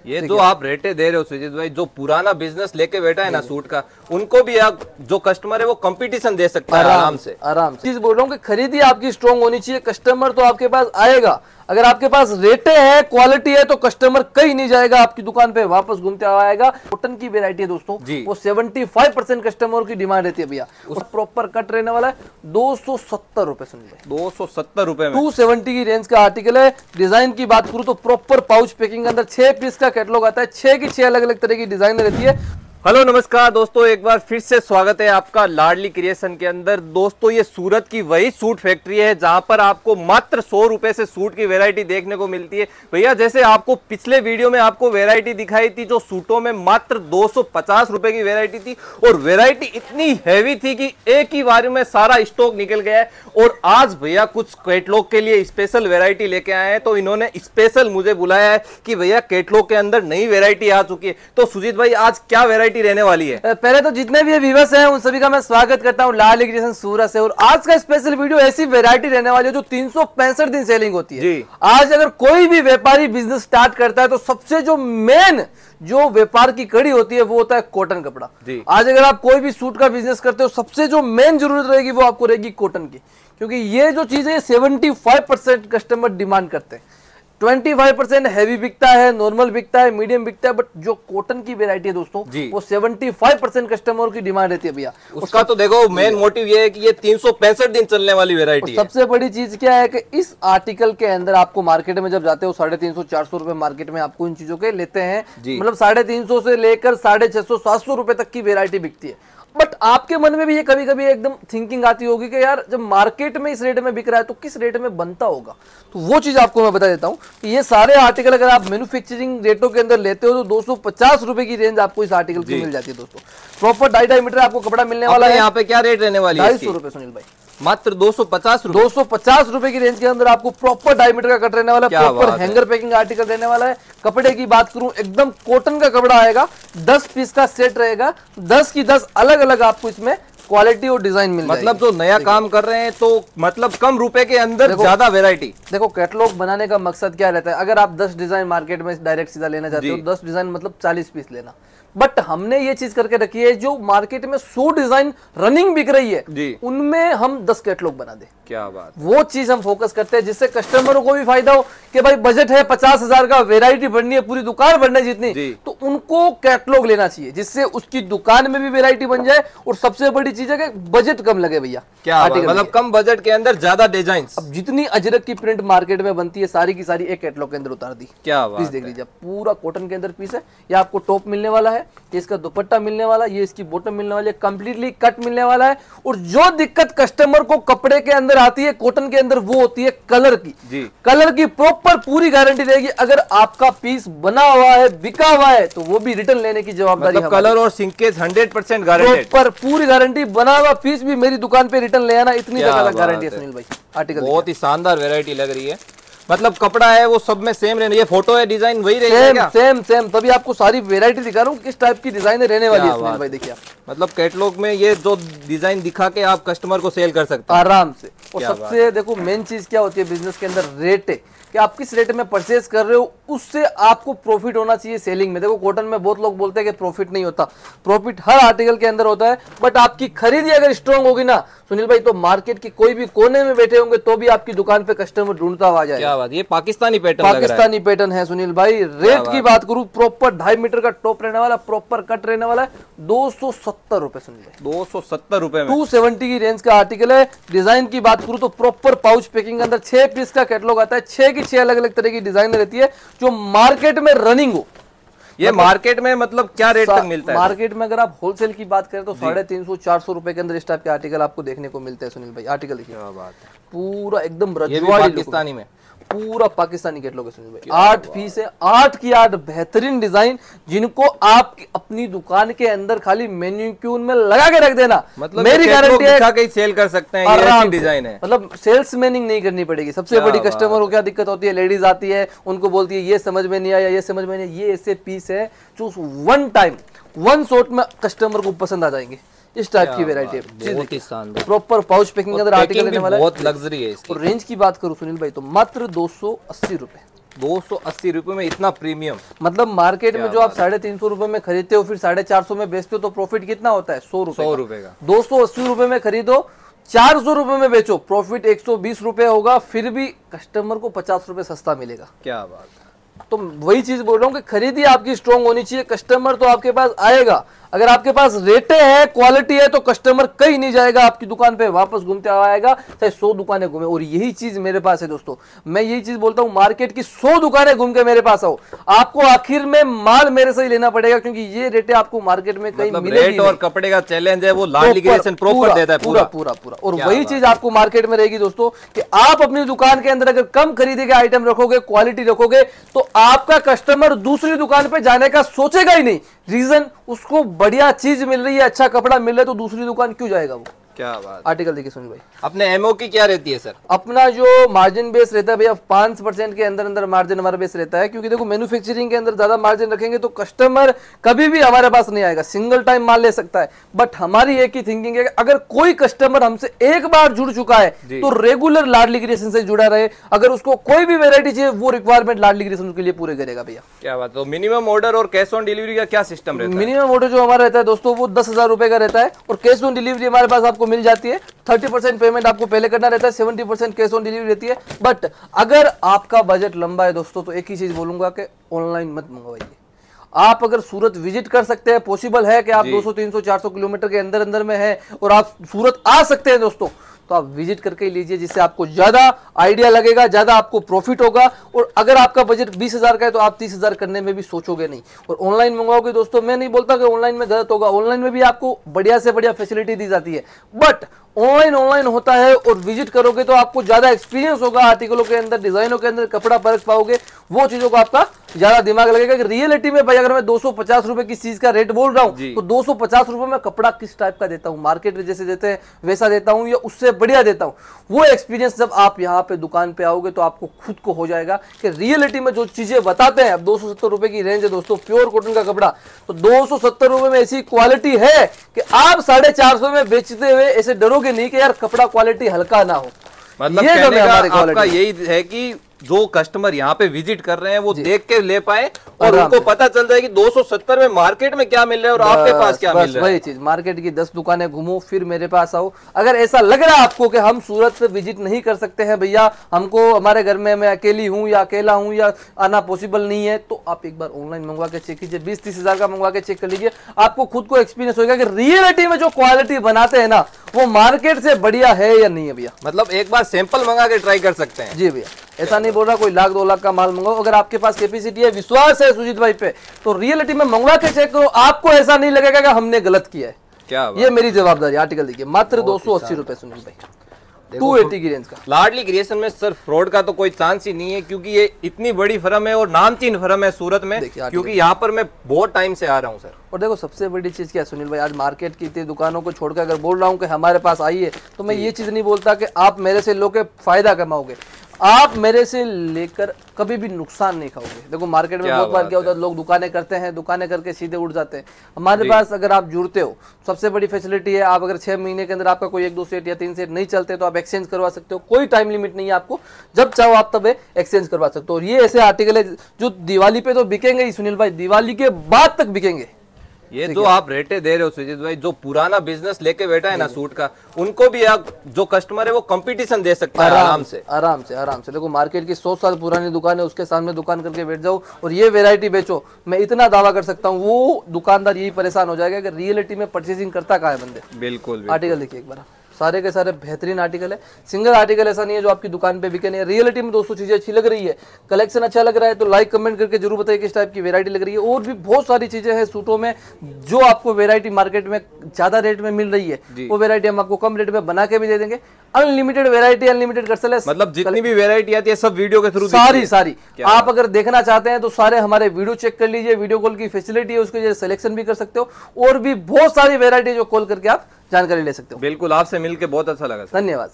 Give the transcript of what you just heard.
ये जो आप रेटे दे रहे हो सुजीत भाई, जो पुराना बिजनेस लेके बैठा है ना सूट का, उनको भी आप जो कस्टमर है वो कंपटीशन दे सकता है आराम से। चीज बोल रहा हूँ कि खरीदी आपकी स्ट्रॉन्ग होनी चाहिए, कस्टमर तो आपके पास आएगा। अगर आपके पास रेटे है, क्वालिटी है, तो कस्टमर कहीं नहीं जाएगा, आपकी दुकान पे वापस घूमते आएगा। कॉटन की वेरायटी है दोस्तों, वो 75% कस्टमर की डिमांड रहती है भैया। उस प्रॉपर कट रहने वाला है 270 रुपए। सुनिए 270 रुपए में 270 की रेंज का आर्टिकल है। डिजाइन की बात करूं तो प्रॉपर पाउच पैकिंग के अंदर 6 पीस का कैटलॉग आता है, 6 की 6 अलग अलग तरह की डिजाइन रहती है। हेलो नमस्कार दोस्तों, एक बार फिर से स्वागत है आपका लाडली क्रिएशन के अंदर। दोस्तों ये सूरत की वही सूट फैक्ट्री है जहां पर आपको मात्र 100 रुपए से सूट की वैरायटी देखने को मिलती है। भैया जैसे आपको पिछले वीडियो में आपको वैरायटी दिखाई थी जो सूटों में मात्र 250 रुपए की वैरायटी थी, और वैरायटी इतनी हैवी थी कि एक ही बार में सारा स्टॉक निकल गया है। और आज भैया कुछ कैटलॉग के लिए स्पेशल वैरायटी लेके आए हैं, तो इन्होंने स्पेशल मुझे बुलाया है कि भैया कैटलॉग के अंदर नई वैरायटी आ चुकी है। तो सुजीत भाई आज क्या वैरायटी रहने वाली है? पहले तो जितने भी व्यूअर्स हैं उन सभी का मैं स्वागत करता हूं लाडली क्रिएशन सूरत से। और आज का स्पेशल वीडियो ऐसी वैरायटी रहने वाली है जो 365 दिन सेलिंग होती है जी। आज अगर कोई भी व्यापारी बिजनेस स्टार्ट करता है तो सबसे जो मेन जो व्यापार की कड़ी होती है वो होता है कॉटन कपड़ा। आज अगर आप कोई भी सूट का बिजनेस करते हो, सबसे जो मेन जरूरत रहेगी वो आपको रहेगी कॉटन की, क्योंकि ये जो चीजें 75% कस्टमर डिमांड करते हैं। 25% हैवी बिकता है, नॉर्मल बिकता है, मीडियम बिकता है, बट जो कॉटन की वैरायटी है दोस्तों वो 75% कस्टमर की डिमांड रहती है भैया। उसका तो देखो मेन मोटिव ये है कि ये 365 दिन चलने वाली वैरायटी है। सबसे बड़ी चीज क्या है कि इस आर्टिकल के अंदर आपको मार्केट में जब जाते हो 350-400 रुपए मार्केट में आपको इन चीजों के लेते हैं, मतलब 350 से लेकर 650-700 रुपए तक की वैरायटी बिकती है। बट आपके मन में भी ये कभी कभी एकदम थिंकिंग आती होगी कि यार जब मार्केट में इस रेट में बिक रहा है तो किस रेट में बनता होगा। तो वो चीज आपको मैं बता देता हूँ कि ये सारे आर्टिकल अगर आप मैन्युफैक्चरिंग रेटों के अंदर लेते हो तो 250 रुपए की रेंज आपको इस आर्टिकल की मिल जाती है दोस्तों। प्रॉपर 2.5 मीटर आपको कपड़ा मिलने वाला है। यहाँ पे क्या रेट रहने वाली है? 250 रुपए सुनील भाई, मात्र 250 रुपए। 250 रुपए की रेंज के अंदर आपको प्रॉपर डायमीटर का कट रहने वाला है, प्रॉपर हैंगर पैकिंग आर्टिकल रहने वाला है। कपड़े की बात करूं एकदम कॉटन का कपड़ा आएगा, 10 पीस का सेट रहेगा, 10 की 10 अलग अलग आपको इसमें क्वालिटी और डिजाइन मिल जाएगी। मतलब जो नया काम कर रहे हैं तो मतलब कम रुपए के अंदर ज्यादा वैरायटी। देखो कैटलॉग बनाने का मकसद क्या रहता है, अगर आप 10 डिजाइन मार्केट में डायरेक्ट सीधा लेना चाहते हो, 10 डिजाइन मतलब 40 पीस लेना। बट हमने ये चीज करके रखी है जो मार्केट में 100 डिजाइन रनिंग बिक रही है उनमें हम 10 कैटलॉग बना दे। क्या बात, वो चीज हम फोकस करते हैं जिससे कस्टमरों को भी फायदा हो कि भाई बजट है 50,000 का, वैरायटी बढ़नी है, पूरी दुकान बढ़ने जितनी, तो उनको कैटलॉग लेना चाहिए जिससे उसकी दुकान में भी वैरायटी बन जाए और सबसे बड़ी चीज है कि बजट कम लगे भैया। क्या मतलब कम बजट के अंदर ज्यादा डिजाइन। अब जितनी अजरक की प्रिंट मार्केट में बनती है सारी की सारी एक कैटलॉग के अंदर उतार दी। क्या पीस देख लीजिए, पूरा कॉटन के अंदर पीस है। ये आपको टॉप मिलने वाला है, ये इसका दुपट्टा मिलने वाला, ये इसकी बॉटम मिलने वाली है, कंप्लीटली कट मिलने वाला है। और जो दिक्कत कस्टमर को कपड़े के अंदर आती है कॉटन के अंदर वो होती है कलर की। कलर की प्रॉपर पूरी गारंटी रहेगी। अगर आपका पीस बना हुआ है, बिका हुआ है, तो वो भी रिटर्न लेने की जवाबदारी। मतलब कलर और सिंकेज 100% गारंटी, पर पूरी गारंटी। बना हुआ पीस भी मेरी दुकान पे रिटर्न ले आना, इतनी ज्यादा गारंटी है सुनील भाई। आर्टिकल बहुत ही शानदार वैरायटी लग रही है। मतलब कपड़ा है वो सब में सेम रहने, ये फोटो है डिजाइन वही रहेगा। सेम तभी आपको सारी वैरायटी दिखा रहा हूँ किस टाइप की डिजाइन रहने वाली है सुनील भाई। देखिए मतलब कैटलॉग में ये जो डिजाइन दिखा के आप कस्टमर को सेल कर सकते हैं आराम से। और सबसे देखो मेन चीज क्या होती है बिजनेस के अंदर, रेट है कि आप किस रेट में परचेज कर रहे हो, उससे आपको प्रॉफिट होना चाहिए सेलिंग में। देखो कॉटन में बहुत लोग बोलते हैं कि प्रॉफिट नहीं होता, प्रॉफिट हर आर्टिकल के अंदर होता है। बट आपकी खरीदी अगर स्ट्रांग होगी ना सुनील भाई, तो मार्केट की कोई भी कोने में बैठे होंगे तो भी आपकी दुकान पे कस्टमर ढूंढता हुआ आ जाएगा। क्या बात, ये पाकिस्तानी पैटर्न, पाकिस्तानी पैटर्न है सुनील भाई। रेट की बात करूं, प्रॉपर 2.5 मीटर का टॉप रहने वाला, प्रॉपर कट रहने वाला है, 270 रुपए सुनील भाई। 270 रुपए में 270 की रेंज का आर्टिकल है। डिजाइन की बात करूं तो प्रॉपर पाउच पैकिंग के अंदर 6 पीस का कैटलॉग आता है, 6 की 6 अलग अलग तरह की डिजाइन रहती है जो मार्केट में रनिंग हो। ये मार्केट में मतलब क्या रेट तक मिलता है? मार्केट में अगर आप होलसेल की बात करें तो 350-400 रुपए के अंदर इस टाइप के आर्टिकल आपको देखने को मिलते हैं सुनील भाई। आर्टिकल देखिए, क्या बात है, पूरा एकदम रजवाड़ी पाकिस्तानी में, पूरा पाकिस्तानी कैटलॉग है सुनील भाई। 8 पीस है, 8 की 8 बेहतरीन डिजाइन जिनको आप अपनी दुकान के अंदर खाली मैन्युक्यून में लगा के रख देना। मतलब मेरी गारंटी है कहीं सेल कर सकते हैं, ये ऐसी डिजाइन है। मतलब सेल्समैनिंग नहीं करनी पड़ेगी। सबसे बड़ी कस्टमर को क्या दिक्कत होती है, लेडीज आती है उनको बोलती है ये समझ में नहीं आया, ये समझ में नहीं, ये ऐसे पीस है जो वन टाइम वन शॉट में कस्टमर को पसंद आ जाएंगे। इस टाइप की वैरायटी है, प्रॉपर पाउच पैकिंग के अंदर आर्टिकल लेने वाला है, बहुत लग्जरी है इसकी। और रेंज की बात करूं सुनील भाई तो मात्र 280 रुपए। 280 रुपए में इतना प्रीमियम, मतलब मार्केट में जो आप 350 रुपए में खरीदते हो फिर 450 में बेचते हो तो प्रॉफिट कितना होता है? 100 रुपए का। 280 रुपए में खरीदो, 400 रुपए में बेचो, प्रॉफिट 120 रुपए होगा, फिर भी कस्टमर को 50 रुपए सस्ता मिलेगा। क्या बात है। तो वही चीज बोल रहा हूँ कि खरीदी आपकी स्ट्रॉन्ग होनी चाहिए, कस्टमर तो आपके पास आएगा। अगर आपके पास रेटें हैं, क्वालिटी है, तो कस्टमर कहीं नहीं जाएगा, आपकी दुकान पे वापस घूमते आएगा, चाहे 100 दुकानें घूमे। और यही चीज मेरे पास है दोस्तों, मैं यही चीज बोलता हूँ, मार्केट की 100 दुकानें घूम के मेरे पास आओ, आपको आखिर में माल मेरे से ही लेना पड़ेगा, क्योंकि ये रेटें आपको मार्केट में कहीं मिलेगी रेट और कपड़े का चैलेंज है वो लाडली क्रिएशन प्रॉपर देता है पूरा पूरा पूरा। और वही चीज आपको मार्केट में रहेगी दोस्तों, कि आप अपनी दुकान के अंदर अगर कम खरीदे गए आइटम रखोगे, क्वालिटी रखोगे, तो आपका कस्टमर दूसरी दुकान पे जाने का सोचेगा ही नहीं। रीजन, उसको बढ़िया चीज मिल रही है, अच्छा कपड़ा मिल रहा है, तो दूसरी दुकान क्यों जाएगा वो। क्या बात। आर्टिकल देखिए सुनील भाई, अपने एमओ की क्या रहती है सर? अपना जो मार्जिन बेस रहता है भैया 5% के अंदर अंदर मार्जिन हमारा बेस रहता है, क्योंकि देखो मैन्युफैक्चरिंग के अंदर ज्यादा मार्जिन रखेंगे तो कस्टमर कभी भी हमारे पास नहीं आएगा, सिंगल टाइम माल ले सकता है। बट हमारी एक ही थिंकिंग है, अगर कोई कस्टमर हमसे एक बार जुड़ चुका है तो रेगुलर लाडली क्रिएशन से जुड़ा रहे, अगर उसको कोई भी वेरायटी चाहिए वो रिक्वायरमेंट लाडली क्रिएशन के लिए पूरे करेगा भैया। क्या बात। तो मिनिमम ऑर्डर और कैश ऑन डिलीवरी का क्या सिस्टम रहता है? मिनिमम ऑर्डर जो हमारा रहता है दोस्तों वो 10,000 रुपए का रहता है, और कैश ऑन डिलीवरी हमारे पास आपको मिल जाती है। 30% पेमेंट आपको पहले करना रहता है, 70% कैश ऑन डिलीवरी रहती है। बट अगर आपका बजट लंबा है दोस्तों, तो एक ही चीज बोलूंगा कि ऑनलाइन मत मंगवाइए। आप अगर सूरत विजिट कर सकते हैं, पॉसिबल है कि आप 200, 300, 400 किलोमीटर के अंदर अंदर में है और आप सूरत आ सकते हैं दोस्तों, तो आप विजिट करके ही लीजिए, जिससे आपको ज्यादा आइडिया लगेगा, ज्यादा आपको प्रॉफिट होगा। और अगर आपका बजट 20,000 का है तो आप 30,000 करने में भी सोचोगे नहीं। और ऑनलाइन मंगवाओगे दोस्तों, मैं नहीं बोलता कि ऑनलाइन में गलत होगा, ऑनलाइन में भी आपको बढ़िया से बढ़िया फैसिलिटी दी जाती है, बट ऑनलाइन होता है और विजिट करोगे तो आपको ज्यादा एक्सपीरियंस होगा, आर्टिकलों के अंदर, डिजाइनों के अंदर कपड़ा परख पाओगे, वो चीजों को आपका ज्यादा दिमाग लगेगा कि रियलिटी में भाई अगर मैं 250 रुपए की चीज का रेट बोल रहा हूँ तो 250 रुपए में कपड़ा किस टाइप का देता हूँ, मार्केट में जैसे देते हैं वैसा देता हूँ या उससे बढ़िया देता हूँ। वो एक्सपीरियंस जब आप यहाँ पे दुकान पे आओगे तो आपको खुद को हो जाएगा कि रियलिटी में जो चीजें बताते हैं। अब 270 रुपए की रेंज है दोस्तों, प्योर कॉटन का कपड़ा, तो 270 रुपए में ऐसी क्वालिटी है कि आप 450 में बेचते हुए ऐसे डरोगे नहीं कि यार कपड़ा क्वालिटी हल्का ना हो। मतलब ये कहने का आपका यही है कि जो कस्टमर यहाँ पे विजिट कर रहे हैं वो देख के ले पाए और उनको पता चल जाए कि 270 में मार्केट में क्या मिल रहा है और आपके पास क्या मिल रहा है। वही चीज, मार्केट की 10 दुकानें घूमो फिर मेरे पास आओ। अगर ऐसा लग रहा है आपको कि हम सूरत से विजिट नहीं कर सकते हैं भैया, हमको हमारे घर में मैं अकेली हूँ या अकेला हूँ या आना पॉसिबल नहीं है, तो आप एक बार ऑनलाइन मंगवा के चेक कीजिए, 20-30 हजार का मंगवा के चेक कर लीजिए, आपको खुद को एक्सपीरियंस होगा कि रियलिटी में जो क्वालिटी बनाते हैं ना वो मार्केट से बढ़िया है या नहीं है भैया। मतलब एक बार सैंपल मंगा के ट्राई कर सकते हैं। जी भैया, ऐसा नहीं बोल रहा कोई 1,00,000-2 लाख का माल मंगाओ, अगर आपके पास कैपेसिटी है, विश्वास है सुजीत भाई पे, तो रियलिटी में मंगवा के चेक करो, आपको ऐसा नहीं लगेगा कि हमने गलत किया है। क्या ये मेरी जवाबदारी। आर्टिकल देखिए, मात्र 280 रुपए सुनील भाई, 280 की रेंज का। लाडली क्रिएशन में सर फ्रॉड का तो कोई चांस ही नहीं है, क्योंकि ये इतनी बड़ी फर्म है और नामचीन फर्म है सूरत में, क्योंकि यहाँ पर मैं बहुत टाइम से आ रहा हूँ सर। और देखो सबसे बड़ी चीज क्या है सुनील भाई, आज मार्केट की इतनी दुकानों को छोड़कर अगर बोल रहा हूँ कि हमारे पास आइए, तो मैं ये चीज नहीं बोलता कि आप मेरे से लो के फायदा कमाओगे, आप मेरे से लेकर कभी भी नुकसान नहीं खाओगे। देखो मार्केट में बहुत बार क्या होता है, लोग दुकानें करते हैं, दुकानें करके सीधे उड़ जाते हैं। हमारे पास अगर आप जुड़ते हो, सबसे बड़ी फैसिलिटी है, आप अगर 6 महीने के अंदर आपका कोई 1-2 सेट या 3 सेट नहीं चलते तो आप एक्सचेंज करवा सकते हो, कोई टाइम लिमिट नहीं है आपको, जब चाहो आप तब एक्सचेंज करवा सकते हो। और ये ऐसे आर्टिकल है जो दिवाली पे तो बिकेंगे ही सुनील भाई, दिवाली के बाद तक बिकेंगे। ये जो आप रेटे दे रहे हो सुजीत भाई, जो पुराना बिजनेस लेके बैठा है ना सूट का, उनको भी आप जो कस्टमर है वो कंपटीशन दे सकता है आराम से। देखो मार्केट की 100 साल पुरानी दुकान है, उसके सामने दुकान करके बैठ जाओ और ये वेरायटी बेचो, मैं इतना दावा कर सकता हूँ वो दुकानदार यही परेशान हो जाएगा कि रियलिटी में परचेसिंग करता कहाँ है बंदे। बिल्कुल। आर्टिकल देखिए एक बार, सारे के सारे बेहतरीन आर्टिकल है, सिंगल आर्टिकल ऐसा नहीं है जो आपकी दुकान पे बिके नहीं है। रियलिटी में दोस्तों चीजें अच्छी लग रही है, कलेक्शन अच्छा लग रहा है तो लाइक कमेंट करके जरूर बताइए किस टाइप की वैरायटी लग रही है। और भी बहुत सारी चीजें हैं सूटों में जो आपको वैरायटी मार्केट में ज्यादा रेट में मिल रही है, वो वैरायटी हम आपको कम रेट में बना के भी दे देंगे। अनलिमिटेड वैरायटी, अनलिमिटेड कस्टमर, मतलब जितनी भी वैरायटी आती है सब वीडियो के थ्रू, सारी आप अगर देखना चाहते हैं तो सारे हमारे वीडियो चेक कर लीजिए, वीडियो कॉल की फैसिलिटी है, उसके सिलेक्शन भी कर सकते हो, और भी बहुत सारी वैरायटी जो कॉल करके आप जानकारी ले सकते हो। बिल्कुल, आपसे मिलकर बहुत अच्छा लगा। धन्यवाद।